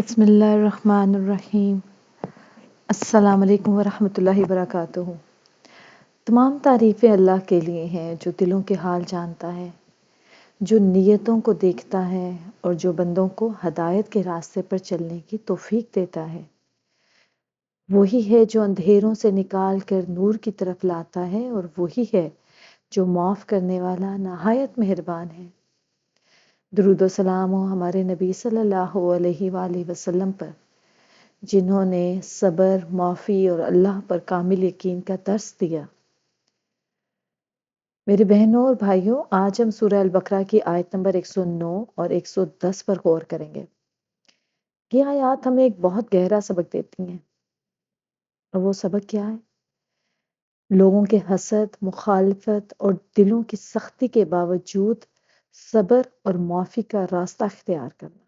بسم اللہ الرحمن الرحیم۔ السلام علیکم ورحمۃ اللہ وبرکاتہ۔ تمام تعریفیں اللہ کے لیے ہیں جو دلوں کے حال جانتا ہے، جو نیتوں کو دیکھتا ہے اور جو بندوں کو ہدایت کے راستے پر چلنے کی توفیق دیتا ہے۔ وہی ہے جو اندھیروں سے نکال کر نور کی طرف لاتا ہے، اور وہی ہے جو معاف کرنے والا نہایت مہربان ہے۔ درود و سلام ہو ہمارے نبی صلی اللہ علیہ وآلہ وسلم پر، جنہوں نے صبر، معافی اور اللہ پر کامل یقین کا درس دیا۔ میرے بہنوں اور بھائیوں، آج ہم سورہ البقرہ کی آیت نمبر 109 اور 110 پر غور کریں گے۔ یہ آیات ہمیں ایک بہت گہرا سبق دیتی ہیں، اور وہ سبق کیا ہے؟ لوگوں کے حسد، مخالفت اور دلوں کی سختی کے باوجود صبر اور معافی کا راستہ اختیار کرنا۔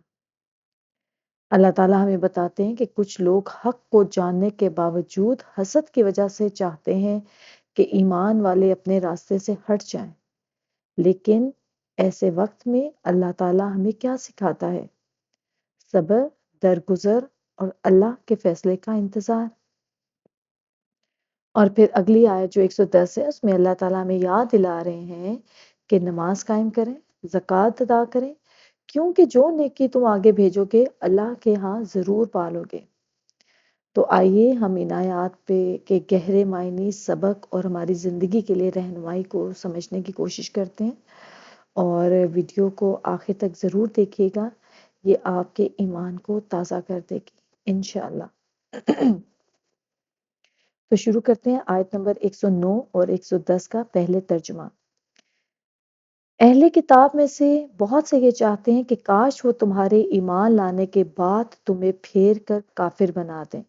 اللہ تعالیٰ ہمیں بتاتے ہیں کہ کچھ لوگ حق کو جاننے کے باوجود حسد کی وجہ سے چاہتے ہیں کہ ایمان والے اپنے راستے سے ہٹ جائیں، لیکن ایسے وقت میں اللہ تعالیٰ ہمیں کیا سکھاتا ہے؟ صبر، درگزر اور اللہ کے فیصلے کا انتظار۔ اور پھر اگلی آیت جو 110 ہے، اس میں اللہ تعالیٰ ہمیں یاد دلا رہے ہیں کہ نماز قائم کریں، زکوٰۃ ادا کریں، کیونکہ جو نیکی تم آگے بھیجو گے اللہ کے ہاں ضرور پالو گے۔ تو آئیے ہم ان آیات پہ کے گہرے معنی، سبق اور ہماری زندگی کے لیے رہنمائی کو سمجھنے کی کوشش کرتے ہیں، اور ویڈیو کو آخر تک ضرور دیکھیے گا، یہ آپ کے ایمان کو تازہ کر دے گی انشاءاللہ۔ تو شروع کرتے ہیں آیت نمبر 109 اور 110 کا پہلے ترجمہ۔ اہل کتاب میں سے بہت سے یہ چاہتے ہیں کہ کاش وہ تمہارے ایمان لانے کے بعد تمہیں پھیر کر کافر بنا دیں،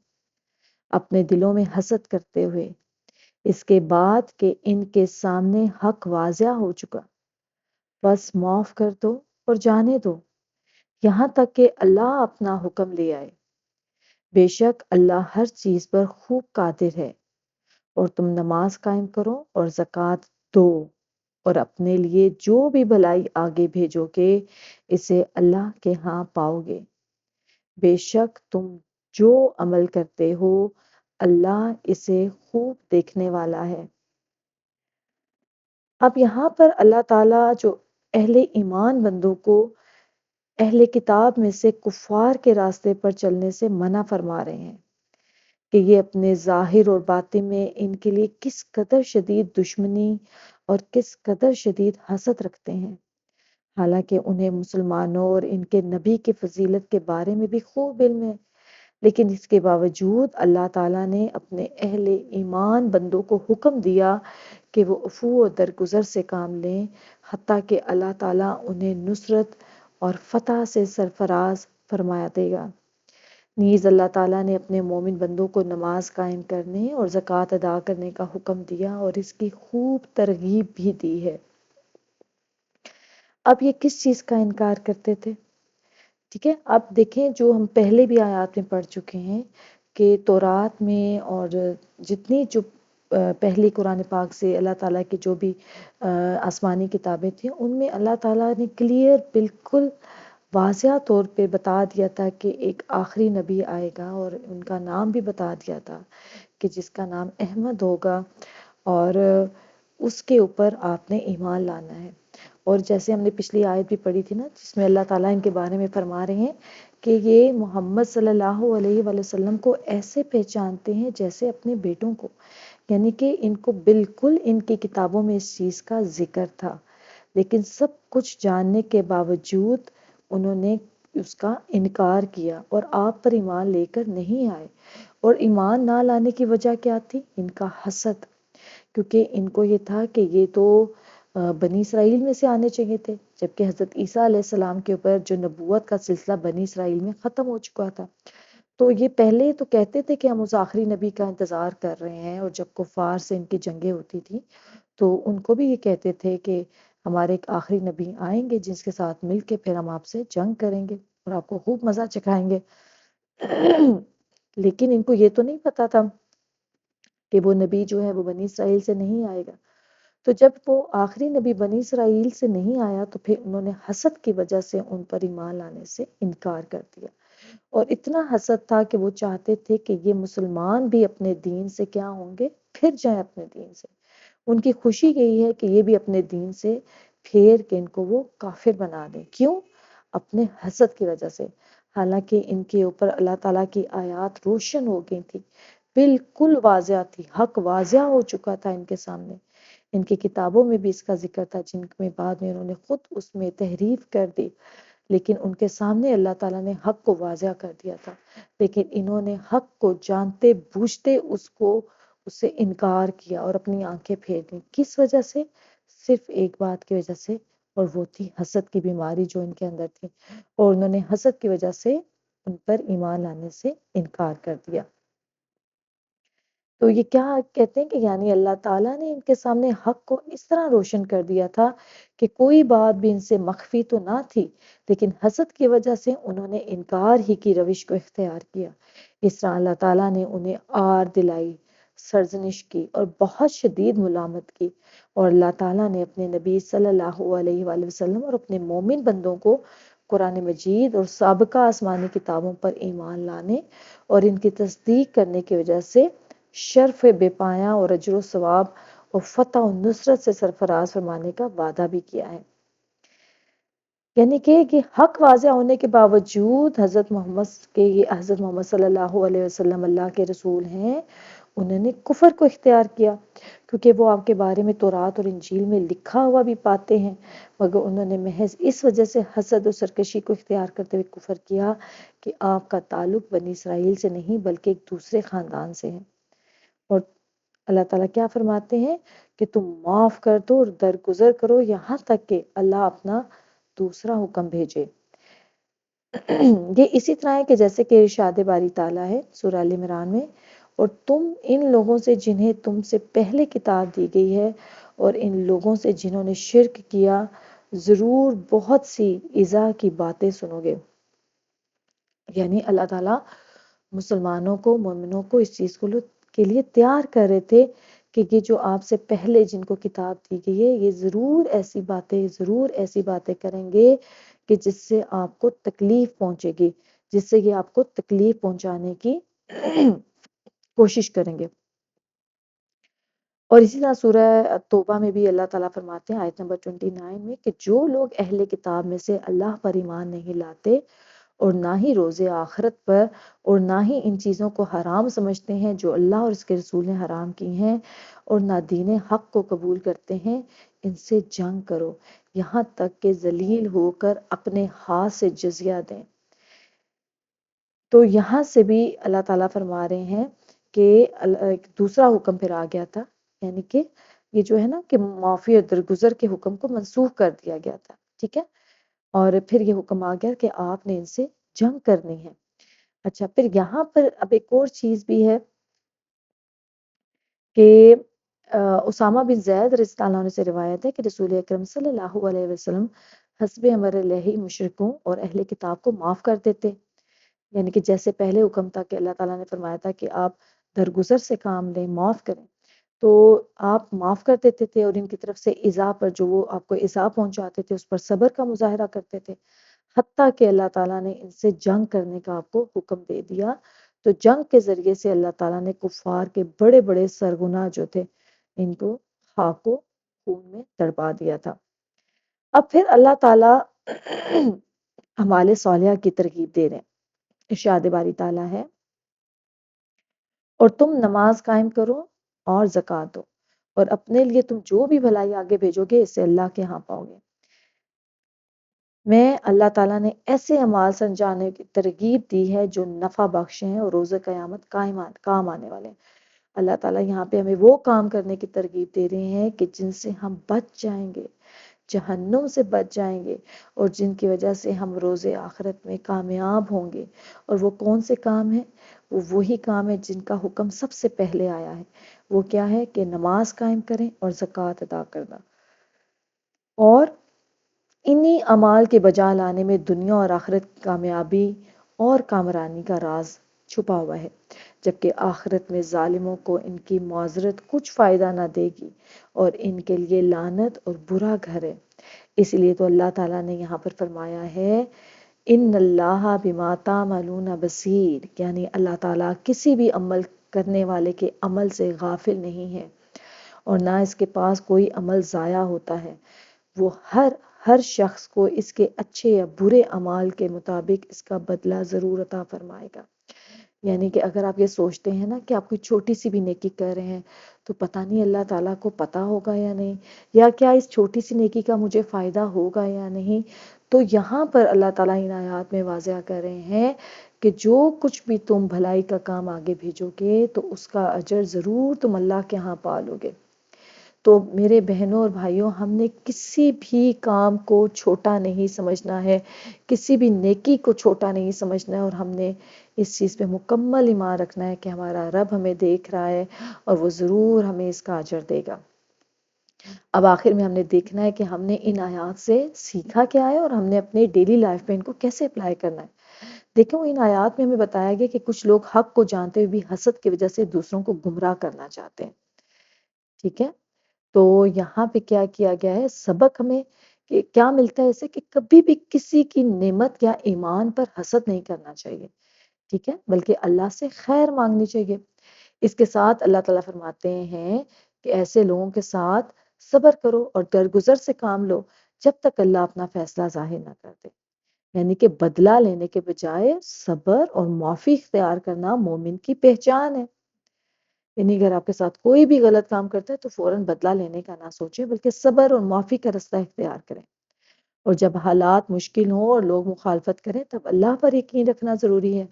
اپنے دلوں میں حسد کرتے ہوئے، اس کے بعد کہ ان کے سامنے حق واضح ہو چکا۔ بس معاف کر دو اور جانے دو، یہاں تک کہ اللہ اپنا حکم لے آئے۔ بے شک اللہ ہر چیز پر خوب قادر ہے۔ اور تم نماز قائم کرو اور زکوٰۃ دو، اور اپنے لیے جو بھی بھلائی آگے بھیجو گے اسے اللہ کے ہاں پاؤ گے۔ بے شک تم جو عمل کرتے ہو اللہ اسے خوب دیکھنے والا ہے۔ اب یہاں پر اللہ تعالیٰ جو اہل ایمان بندوں کو اہل کتاب میں سے کفار کے راستے پر چلنے سے منع فرما رہے ہیں کہ یہ اپنے ظاہر اور باطن میں ان کے لیے کس قدر شدید دشمنی اور کس قدر شدید حسد رکھتے ہیں، حالانکہ انہیں مسلمانوں اور ان کے نبی کی فضیلت کے بارے میں بھی خوب علم ہے، لیکن اس کے باوجود اللہ تعالیٰ نے اپنے اہل ایمان بندوں کو حکم دیا کہ وہ عفو و درگزر سے کام لیں، حتیٰ کہ اللہ تعالیٰ انہیں نصرت اور فتح سے سرفراز فرمایا دے گا۔ نیز اللہ تعالیٰ نے اپنے مومن بندوں کو نماز قائم کرنے اور زکوٰۃ ادا کرنے کا حکم دیا اور اس کی خوب ترغیب بھی دی ہے۔ اب یہ کس چیز کا انکار کرتے تھے؟ ٹھیک ہے، اب دیکھیں جو ہم پہلے بھی آیات میں پڑھ چکے ہیں کہ تورات میں اور جتنی جو پہلی قرآن پاک سے اللہ تعالیٰ کی جو بھی آسمانی کتابیں تھیں، ان میں اللہ تعالیٰ نے کلیئر بالکل واضح طور پہ بتا دیا تھا کہ ایک آخری نبی آئے گا، اور ان کا نام بھی بتا دیا تھا کہ جس کا نام احمد ہوگا، اور اس کے اوپر آپ نے ایمان لانا ہے۔ اور جیسے ہم نے پچھلی آیت بھی پڑھی تھی نا، جس میں اللہ تعالیٰ ان کے بارے میں فرما رہے ہیں کہ یہ محمد صلی اللہ علیہ وآلہ وسلم کو ایسے پہچانتے ہیں جیسے اپنے بیٹوں کو، یعنی کہ ان کو بالکل ان کی کتابوں میں اس چیز کا ذکر تھا، لیکن سب کچھ جاننے کے باوجود انہوں نے اس کا انکار کیا اور آپ پر ایمان لے کر نہیں آئے۔ اور ایمان نہ لانے کی وجہ کیا تھی؟ ان کا حسد، کیونکہ ان کو یہ تھا کہ یہ تو بنی اسرائیل میں سے آنے چاہیے تھے، جبکہ حضرت عیسیٰ علیہ السلام کے اوپر جو نبوت کا سلسلہ بنی اسرائیل میں ختم ہو چکا تھا، تو یہ پہلے تو کہتے تھے کہ ہم اس آخری نبی کا انتظار کر رہے ہیں، اور جب کفار سے ان کی جنگیں ہوتی تھی تو ان کو بھی یہ کہتے تھے کہ ہمارے ایک آخری نبی آئیں گے جس کے ساتھ مل کے پھر ہم آپ سے جنگ کریں گے اور آپ کو خوب مزہ چکھائیں گے۔ لیکن ان کو یہ تو نہیں پتا تھا کہ وہ نبی جو ہے وہ بنی اسرائیل سے نہیں آئے گا۔ تو جب وہ آخری نبی بنی اسرائیل سے نہیں آیا تو پھر انہوں نے حسد کی وجہ سے ان پر ایمان لانے سے انکار کر دیا۔ اور اتنا حسد تھا کہ وہ چاہتے تھے کہ یہ مسلمان بھی اپنے دین سے کیا ہوں گے، پھر جائیں اپنے دین سے۔ ان کی خوشی یہی ہے کہ یہ بھی اپنے دین سے پھیر کے ان کو وہ کافر بنا دیں۔ کیوں؟ اپنے حسد کی وجہ سے۔ حالانکہ ان کے اوپر اللہ تعالیٰ کی آیات روشن ہو گئی تھی، بالکل واضح تھی، حق واضح ہو چکا تھا ان کے سامنے۔ ان کی کتابوں میں بھی اس کا ذکر تھا، جن میں بعد میں انہوں نے خود اس میں تحریف کر دی، لیکن ان کے سامنے اللہ تعالیٰ نے حق کو واضح کر دیا تھا، لیکن انہوں نے حق کو جانتے بوجھتے اس سے انکار کیا اور اپنی آنکھیں پھیر دیں۔ کس وجہ سے؟ صرف ایک بات کی وجہ سے، اور وہ تھی حسد کی بیماری جو ان کے اندر تھی، اور انہوں نے حسد کی وجہ سے ان پر ایمان لانے سے انکار کر دیا۔ تو یہ کیا کہتے ہیں کہ یعنی اللہ تعالیٰ نے ان کے سامنے حق کو اس طرح روشن کر دیا تھا کہ کوئی بات بھی ان سے مخفی تو نہ تھی، لیکن حسد کی وجہ سے انہوں نے انکار ہی کی روش کو اختیار کیا۔ اس طرح اللہ تعالیٰ نے انہیں آر دلائی، سرزنش کی اور بہت شدید ملامت کی، اور اللہ تعالیٰ نے اپنے نبی صلی اللہ علیہ وآلہ وسلم اور اپنے مومن بندوں کو قرآن مجید اور سابقہ آسمانی کتابوں پر ایمان لانے اور ان کی تصدیق کرنے کی وجہ سے شرف بے پایاں اور اجر و ثواب اور فتح و نصرت سے سرفراز فرمانے کا وعدہ بھی کیا ہے۔ یعنی کہ یہ حق واضح ہونے کے باوجود حضرت محمد صلی اللہ علیہ وسلم اللہ کے رسول ہیں، انہوں نے کفر کو اختیار کیا، کیونکہ وہ آپ کے بارے میں تورات اور انجیل میں لکھا ہوا بھی پاتے ہیں، مگر انہوں نے محض اس وجہ سے حسد و سرکشی کو اختیار کرتے ہوئے کفر کیا کہ آپ کا تعلق بنی اسرائیل سے نہیں بلکہ ایک دوسرے خاندان سے ہے۔ اور اللہ تعالیٰ کیا فرماتے ہیں کہ تم معاف کر دو اور درگزر کرو یہاں تک کہ اللہ اپنا دوسرا حکم بھیجے۔ یہ اسی طرح ہے کہ جیسے کہ ارشاد باری تعالیٰ ہے سورہ ال عمران میں، اور تم ان لوگوں سے جنہیں تم سے پہلے کتاب دی گئی ہے اور ان لوگوں سے جنہوں نے شرک کیا ضرور بہت سی ایذا کی باتیں سنو گے۔ یعنی اللہ تعالیٰ مسلمانوں کو، مومنوں کو اس چیز کے لیے تیار کر رہے تھے کہ یہ جو آپ سے پہلے جن کو کتاب دی گئی ہے یہ ضرور ایسی باتیں کریں گے کہ جس سے آپ کو تکلیف پہنچے گی، جس سے یہ آپ کو تکلیف پہنچانے کی کوشش کریں گے۔ اور اسی طرح سورہ توبہ میں بھی اللہ تعالیٰ فرماتے ہیں آیت نمبر 29 میں کہ جو لوگ اہل کتاب میں سے اللہ پر ایمان نہیں لاتے اور نہ ہی روز آخرت پر اور نہ ہی ان چیزوں کو حرام سمجھتے ہیں جو اللہ اور اس کے رسول نے حرام کی ہیں اور نہ دین حق کو قبول کرتے ہیں، ان سے جنگ کرو یہاں تک کہ ذلیل ہو کر اپنے ہاتھ سے جزیہ دیں۔ تو یہاں سے بھی اللہ تعالیٰ فرما رہے ہیں کہ ایک دوسرا حکم پھر آ گیا تھا، یعنی کہ یہ جو ہے نا کہ معافی اور درگزر کے حکم کو منسوخ کر دیا گیا تھا، ٹھیک ہے، اور پھر یہ حکم آ گیا کہ آپ نے ان سے جنگ کرنی ہے۔ اچھا، پھر یہاں پر اب ایک اور چیز بھی ہے کہ اسامہ بن زید رضی اللہ عنہ سے روایت ہے کہ رسول اکرم صلی اللہ علیہ وسلم حسب امر الہی مشرکوں اور اہل کتاب کو معاف کر دیتے، یعنی کہ جیسے پہلے حکم تھا کہ اللہ تعالیٰ نے فرمایا تھا کہ آپ درگزر سے کام لیں، معاف کریں، تو آپ معاف کر دیتے تھے اور ان کی طرف سے ایذا پر جو وہ آپ کو ایذا پہنچاتے تھے اس پر صبر کا مظاہرہ کرتے تھے، حتیٰ کہ اللہ تعالیٰ نے ان سے جنگ کرنے کا آپ کو حکم دے دیا۔ تو جنگ کے ذریعے سے اللہ تعالیٰ نے کفار کے بڑے بڑے سرگناہ جو تھے ان کو خاک و خون میں تڑپا دیا تھا۔ اب پھر اللہ تعالیٰ اعمال صالحہ کی ترغیب دے رہے ہیں۔ ارشاد باری تعالیٰ ہے اور تم نماز قائم کرو اور زکوٰۃ دو اور اپنے لیے تم جو بھی بھلائی آگے بھیجو گے اسے اللہ کے ہاں پاؤ گے۔ میں اللہ تعالیٰ نے ایسے اعمال سنجانے کی ترغیب دی ہے جو نفع بخش ہیں اور روز قیامت کام آنے والے ہیں۔ اللہ تعالیٰ یہاں پہ ہمیں وہ کام کرنے کی ترغیب دے رہے ہیں کہ جن سے ہم بچ جائیں گے، جہنم سے بچ جائیں گے، اور جن کی وجہ سے ہم روز آخرت میں کامیاب ہوں گے۔ اور وہ کون سے کام ہیں؟ وہ وہی کام ہے جن کا حکم سب سے پہلے آیا ہے۔ وہ کیا ہے کہ نماز قائم کریں اور زکوٰۃ ادا کرنا۔ اور انہی اعمال کے بجا لانے میں دنیا اور آخرت کی کامیابی اور کامرانی کا راز چھپا ہوا ہے، جبکہ آخرت میں ظالموں کو ان کی معذرت کچھ فائدہ نہ دے گی اور ان کے لیے لعنت اور برا گھر ہے۔ اس لیے تو اللہ تعالیٰ نے یہاں پر فرمایا ہے ان اللہ بما تعملون بصیر، یعنی اللہ تعالیٰ کسی بھی عمل کرنے والے کے عمل سے غافل نہیں ہے، اور نہ اس کے پاس کوئی عمل ضائع ہوتا ہے۔ وہ ہر شخص کو اس کے اچھے یا برے اعمال کے مطابق اس کا بدلہ ضرور عطا فرمائے گا۔ یعنی کہ اگر آپ یہ سوچتے ہیں نا کہ آپ کوئی چھوٹی سی بھی نیکی کر رہے ہیں تو پتہ نہیں اللہ تعالیٰ کو پتہ ہوگا یا نہیں، یا کیا اس چھوٹی سی نیکی کا مجھے فائدہ ہوگا یا نہیں، تو یہاں پر اللہ تعالیٰ ان آیات میں واضح کر رہے ہیں کہ جو کچھ بھی تم بھلائی کا کام آگے بھیجو گے تو اس کا اجر ضرور تم اللہ کے ہاں پالو گے۔ تو میرے بہنوں اور بھائیوں، ہم نے کسی بھی کام کو چھوٹا نہیں سمجھنا ہے، کسی بھی نیکی کو چھوٹا نہیں سمجھنا ہے، اور ہم نے اس چیز پہ مکمل ایمان رکھنا ہے کہ ہمارا رب ہمیں دیکھ رہا ہے اور وہ ضرور ہمیں اس کا اجر دے گا۔ اب آخر میں ہم نے دیکھنا ہے کہ ہم نے ان آیات سے سیکھا کیا ہے اور ہم نے اپنے ڈیلی لائف میں ان کو کیسے اپلائی کرنا ہے۔ دیکھیں، ان آیات میں ہمیں بتایا گیا کہ کچھ لوگ حق کو جانتے ہوئے بھی حسد کی وجہ سے دوسروں کو گمراہ کرنا چاہتے ہیں، ٹھیک ہے؟ تو یہاں پہ کیا کیا گیا ہے، سبق ہمیں کہ کیا ملتا ہے اسے، کہ کبھی بھی کسی کی نعمت یا ایمان پر حسد نہیں کرنا چاہیے، ٹھیک ہے، بلکہ اللہ سے خیر مانگنی چاہیے۔ اس کے ساتھ اللہ تعالیٰ فرماتے ہیں کہ ایسے لوگوں کے ساتھ صبر کرو اور درگزر سے کام لو جب تک اللہ اپنا فیصلہ ظاہر نہ کر دے۔ یعنی کہ بدلہ لینے کے بجائے صبر اور معافی اختیار کرنا مومن کی پہچان ہے۔ یعنی اگر آپ کے ساتھ کوئی بھی غلط کام کرتا ہے تو فوراً بدلہ لینے کا نہ سوچیں، بلکہ صبر اور معافی کا رستہ اختیار کریں، اور جب حالات مشکل ہوں اور لوگ مخالفت کریں تب اللہ پر یقین رکھنا ضروری ہے،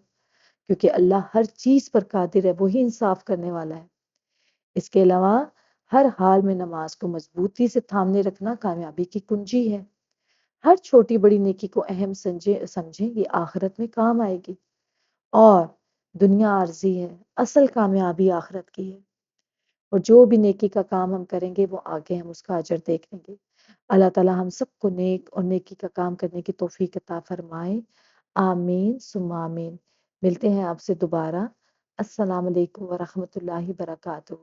کیونکہ اللہ ہر چیز پر قادر ہے، وہی انصاف کرنے والا ہے۔ اس کے علاوہ ہر حال میں نماز کو مضبوطی سے تھامنے رکھنا کامیابی کی کنجی ہے۔ ہر چھوٹی بڑی نیکی کو اہم سمجھیں، یہ آخرت میں کام آئے گی، اور دنیا عارضی ہے، اصل کامیابی آخرت کی ہے۔ اور جو بھی نیکی کا کام ہم کریں گے وہ آگے ہم اس کا اجر دیکھ لیں گے۔ اللہ تعالیٰ ہم سب کو نیک اور نیکی کا کام کرنے کی توفیق عطا فرمائے، آمین ثم آمین۔ ملتے ہیں آپ سے دوبارہ۔ السلام علیکم ورحمۃ اللہ وبرکاتہ۔